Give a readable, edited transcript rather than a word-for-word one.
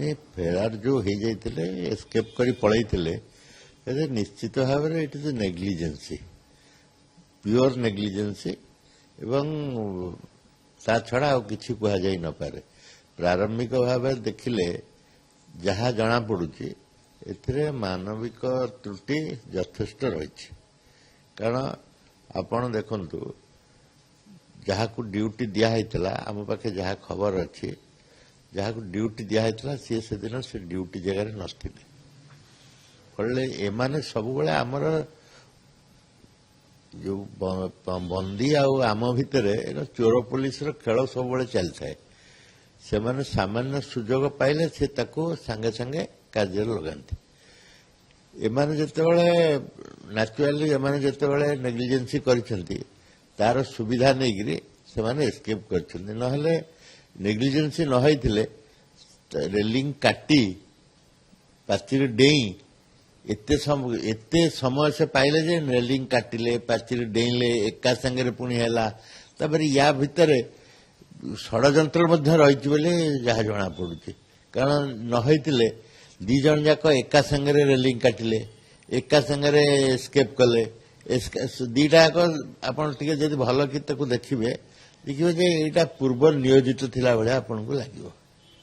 नहीं फेरार जो हो जाते एस्केप कर पलैते निश्चित भाव में it is negligence pure negligence एवं ता छड़ा आ कि कहुई न पारे प्रारंभिक भाव देखिले जहाँ जना पड़ुची एथिरे मानविक त्रुटि यथेष्ट रही कारण आपण देखंतु जहाँ को ड्यूटी दिखाई आम पाखे जहाँ खबर अच्छी जहाँ को ड्यूटी दिखाई सी से दिन से ड्यूटी जगह नस्थिले फले एमाने सबुबले आमर जो बंदी आम भितर चोर पुलिस खेल सब चलता है से माने सामान्य सुजोग पाइले से ताको संगे संगे कार्य लगाती एमाने जेतेबेले नेचुराली एमाने जेतेबेले नेग्लिजेंसी करछंती तार सुविधा नहीं से माने एस्केप करछंती नहले नेग्लिजेंसी न होइथिले रेलिंग काटी पाचीर डेई एते समय से पाइले जे रेलिंग काटिले पाचीर डेईले एका संगे पुणी हैला तापर या भितर षड़यंत्र मध्य रही बोले जहाँ जना पड़ुची कारण न होइथिले दी जन जाक एका संगे रेलिंग काटिले एका संगे एस्केप कले दीटा आपन टिके जदि भल कि देखिए जे एटा पूर्व नियोजित थिला भले आपन को लागिवो।